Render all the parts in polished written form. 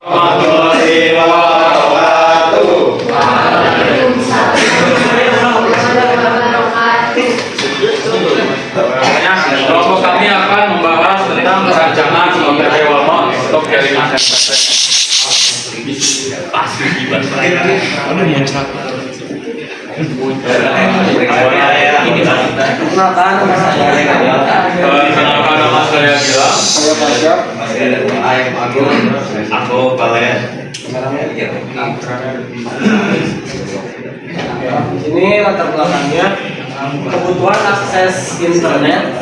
Warahmatullahi wabarakatuh. Kelompok kami akan membahas tentang perancangan OTP Walmart untuk jaringan Kenalkan nama saya Gilang. Aku Balen. Ini latar belakangnya kebutuhan akses internet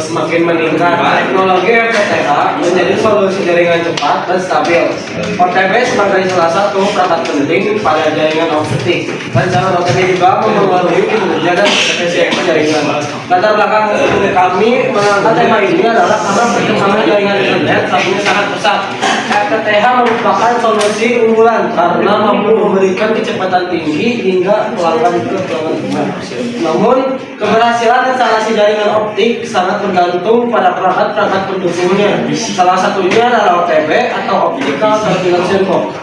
semakin meningkat. Teknologi FTTH menjadi solusi jaringan cepat dan stabil. OTP sebagai salah satu perangkat penting pada jaringan optik. Rancangan OTP juga mempengaruhi kinerja dan efisiensi jaringan. Latar belakang kami mengangkat tema ini adalah karena perkembangan jaringan internet saat ini sangat pesat. FTTH merupakan solusi unggulan karena mampu memberikan kecepatan tinggi hingga pelanggan ke pelanggan. Namun, keberhasilan instalasi jaringan optik sangat tergantung pada perangkat-perangkat pendukungnya. Salah satunya adalah OTB atau Optical Termination Box.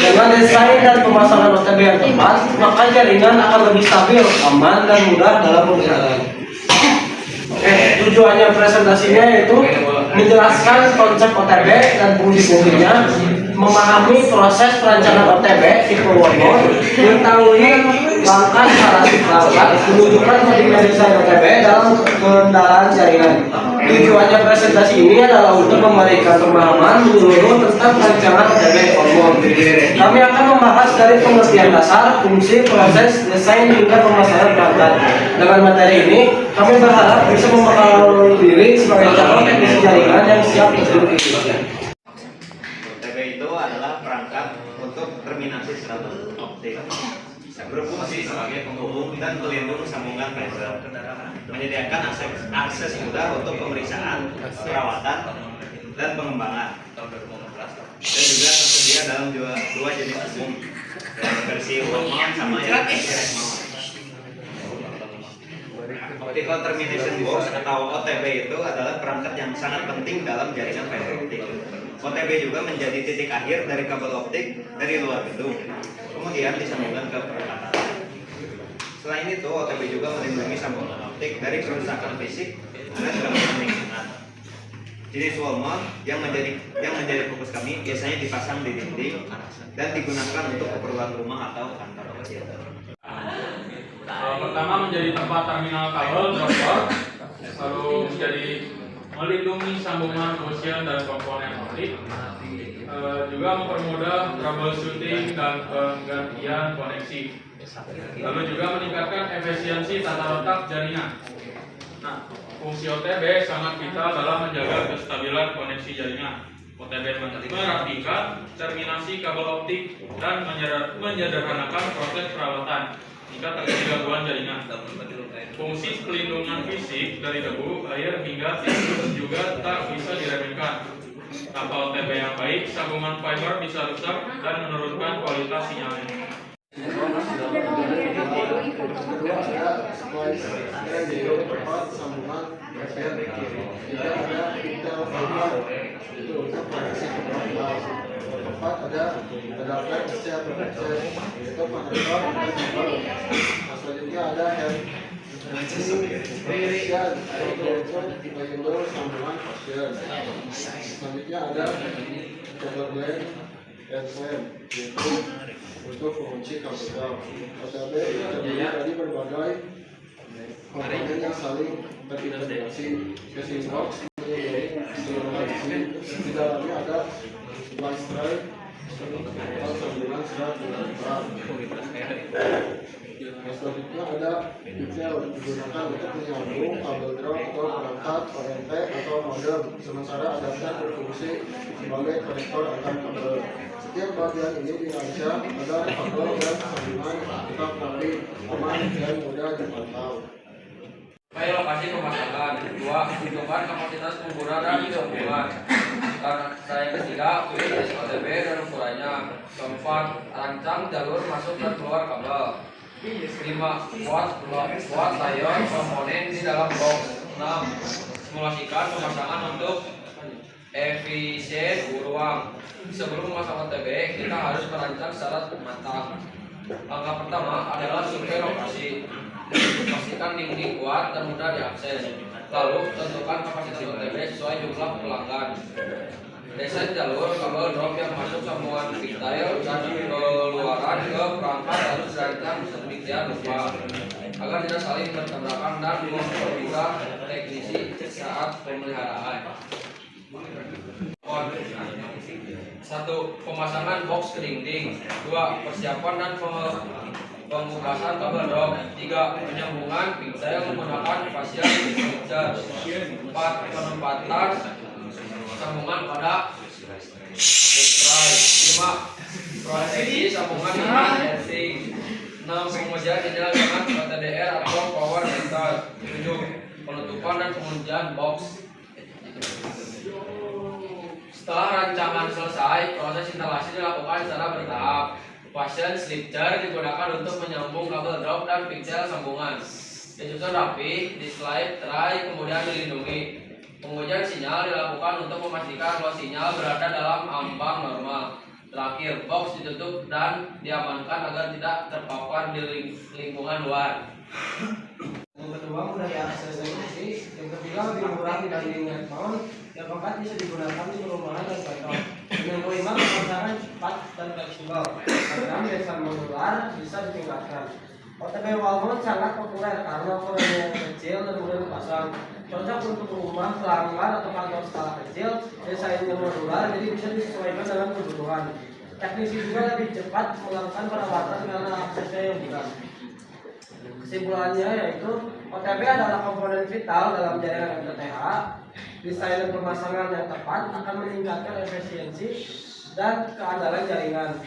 Dengan desain dan pemasangan OTB yang tepat, maka jaringan akan lebih stabil, aman, dan mudah dalam penggunaan. Tujuannya presentasinya yaitu menjelaskan konsep OTB dan fungsi-fungsinya, memahami proses perancangan OTB tipe Walmart, mengetahui langkah instalasi perangkat, menunjukkan pentingnya desain OTB dalam pengendalian jaringan. Tujuannya presentasi ini adalah untuk memberikan pemahaman menyeluruh tentang perancangan OTB Walmart. Kami akan membahas dari pengertian dasar, fungsi, proses, desain hingga pemasangan perangkat. Dengan materi ini, kami berharap bisa memperkenalkan diri sebagai calon teknisi jaringan yang siap untuk diikuti. OTP itu adalah perangkat untuk terminasi serabut optik. Berfungsi sebagai penghubung dan pelindung sambungan fiber. Menyediakan akses mudah untuk pemeriksaan, perawatan, dan pengembangan. Dan juga tersedia dalam dua jenis umum, versi Walmart sama yang direct mount. Optical Termination Box atau OTB itu adalah perangkat yang sangat penting dalam jaringan fiber optik. OTB juga menjadi titik akhir dari kabel optik dari luar gedung, kemudian disambungkan ke perangkat. Selain itu, OTB juga melindungi sambungan optik dari kerusakan fisik dan gangguan lingkungan. Jenis Walmart yang menjadi fokus kami biasanya dipasang di dinding dan digunakan untuk keperluan rumah atau kantor kecil. Pertama menjadi tempat terminal kabel dropper, lalu menjadi melindungi sambungan fusion dan komponen optik, juga mempermudah troubleshooting dan penggantian koneksi, lalu juga meningkatkan efisiensi tata letak jaringan. Nah, fungsi OTB sangat vital dalam menjaga kestabilan koneksi jaringan. OTB merapikan terminasi kabel optik dan menyederhanakan proses perawatan jika terjadi gangguan jaringan. Fungsi pelindungan fisik dari debu, air hingga tikus juga tak bisa diremehkan. Tanpa OTB yang baik, sambungan fiber bisa rusak dan menurunkan kualitas sinyalnya. Selanjutnya ada selanjutnya ada cover blend and clamp, yaitu untuk pengunci kabel. OTB terdiri dari berbagai komponen yang saling terintegrasi. Casing box di dalamnya ada device tray atau sambungan serat dengan perang. Selanjutnya ada pixel digunakan untuk menyambung kabel drop atau perangkat ONT atau modem, sementara adapter berfungsi sebagai konektor antar kabel. Setiap bagian ini dirancang agar kabel dan sambungan tetap rapi, aman, dan mudah dipantau. Baik, lokasi pemasangan. 2. Tentukan kapasitas penggunaan dan sambungan. Yang ketiga, pilih jenis OTB dan ukurannya. 4. Rancang jalur masuk dan keluar kabel. 5. Buat layar komponen di dalam box. 6. Simulasikan pemasangan untuk efisien, beruang. Sebelum memasang OTB, kita harus merancang secara matang. Langkah pertama adalah survei lokasi. Pastikan dinding kuat dan mudah diakses. Lalu tentukan kapasitas OTB sesuai jumlah pelanggan. Desain jalur kabel drop yang masuk sambungan pigtail dan keluaran ke perangkat harus dirancang sedemikian rupa agar tidak saling bertabrakan dan mempermudah teknisi saat pemeliharaan. 1. Pemasangan box ke dinding. 2. Persiapan dan pengupasan kabel drop. 3. Penyambungan pigtail menggunakan facial switcher. 4. Penempatan sambungan pada subscribe. 5. Prosesi sambungan dengan earthing. 6. Pengujian jendela dengan OTDR atau power meter. 7. Penutupan dan pengujian box. Setelah rancangan selesai, proses instalasi dilakukan secara bertahap. Fashion switcher digunakan untuk menyambung kabel drop dan pigtail sambungan. Disusun rapi, dislide tray, kemudian dilindungi. Pengujian sinyal dilakukan untuk memastikan bahwa sinyal berada dalam ambang normal. Terakhir, box ditutup dan diamankan agar tidak terpapar di lingkungan luar. Yang kedua mudah diakses sih. Yang ketiga lebih murah dibanding headphone. Yang keempat bisa digunakan di perumahan dan kantor. Yang kelima pemasangan cepat dan fleksibel. Keenam desain modular bisa ditingkatkan. OTB wallmount sangat populer karena ukurannya kecil dan mudah dipasang. Cocok untuk rumah, pelanggan atau kantor skala kecil. Desainnya modular jadi bisa disesuaikan dengan kebutuhan. Teknisi juga lebih cepat melakukan perawatan karena aksesnya yang mudah. Kesimpulannya yaitu OTB adalah komponen vital dalam jaringan FTTH. Desain dan pemasangan yang tepat akan meningkatkan efisiensi dan keandalan jaringan.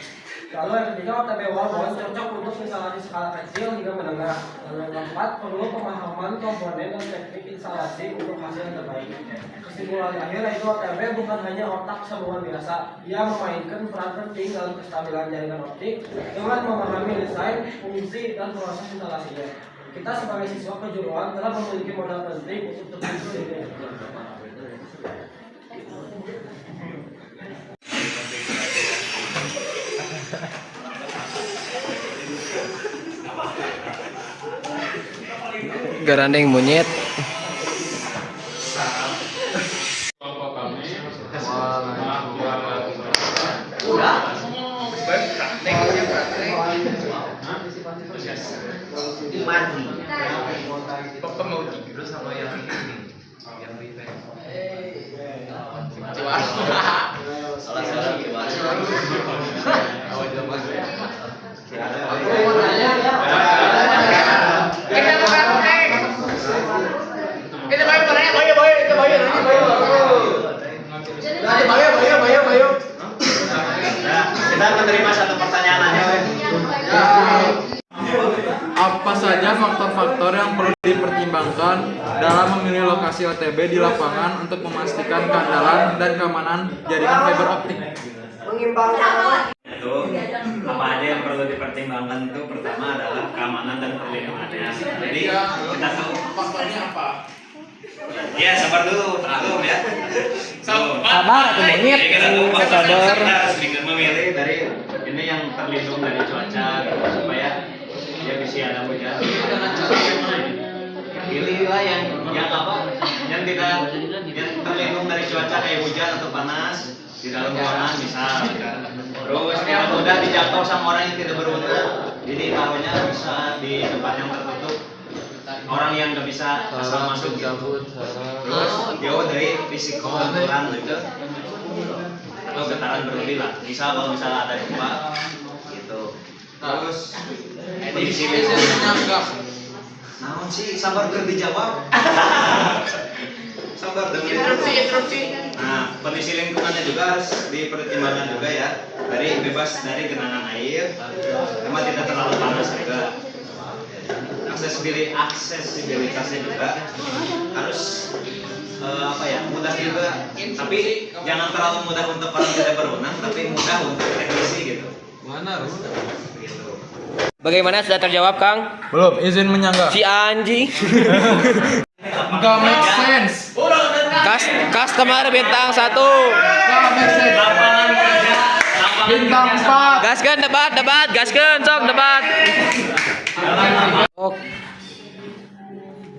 Lalu yang ketiga, OTB wallmount cocok untuk instalasi skala kecil hingga menengah. Lalu yang keempat, perlu pemahaman komponen dan teknik instalasi untuk hasil yang terbaik. Kesimpulan akhir yaitu OTB bukan hanya otak sambungan biasa. Ia memainkan peran penting dalam kestabilan jaringan optik dengan memahami desain, fungsi, dan proses instalasinya. Kita sebagai siswa kejuruan telah memiliki modal penting untuk terus ini. Garandeng monyet. Bapak kami, Papa mau tidur sama yang ini, yang wifi. Salah gimana? Awal zaman. Kita menerima satu pertanyaan aja. Apa saja faktor-faktor yang perlu dipertimbangkan dalam memilih lokasi OTB di lapangan untuk memastikan keandalan dan keamanan jaringan fiber optik? Itu apa aja yang perlu dipertimbangkan itu pertama adalah keamanan dan perlindungannya. Jadi kita tahu Faktornya apa? ya sabar dulu ya. Sabar atau monyet? Jadi kita tahu Sabar. kita harus memilih dari ini yang terlindung dari cuaca gitu, supaya dia bisa ada hujan. Pilihlah yang apa? Yang tidak yang terlindung dari cuaca kayak hujan atau panas di dalam ruangan misal. Terus yang mudah dijangkau sama orang yang tidak berwenang. Jadi taruhnya bisa di tempat yang tertutup. Orang yang nggak bisa asal masuk gitu. Terus jauh dari risiko benturan gitu atau getaran berlebih lah. Misal kalau misalnya ada gempa gitu. Terus kondisi lingkungan. Naon sih sabar keur dijawab. Sabar dong. Interupsi. Nah, kondisi lingkungannya juga harus dipertimbangkan juga ya. Dari bebas dari genangan air, cuma tidak terlalu panas juga. Aksesibilitasnya juga harus mudah juga. Tapi jangan terlalu mudah untuk orang tidak berwenang, tapi mudah untuk teknisi gitu. Mana harus? Gitu. Bagaimana sudah terjawab, Kang? Belum, izin menyangga. Si anjing. Enggak make sense. Customer bintang 1. Bintang 4. Gaskeun debat, gaskeun sok debat.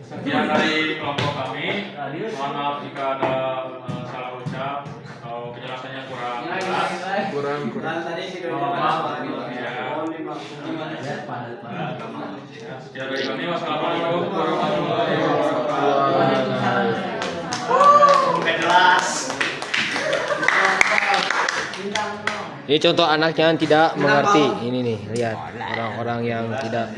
Sekian dari kelompok kami. Mohon maaf jika ada salah ucap atau penjelasannya kurang jelas. Kurang. Mohon maaf. Ya, sekian dari kami. Wassalamualaikum warahmatullahi wabarakatuh. Ini contoh anaknya yang tidak mengerti. Ini nih, lihat orang-orang yang tidak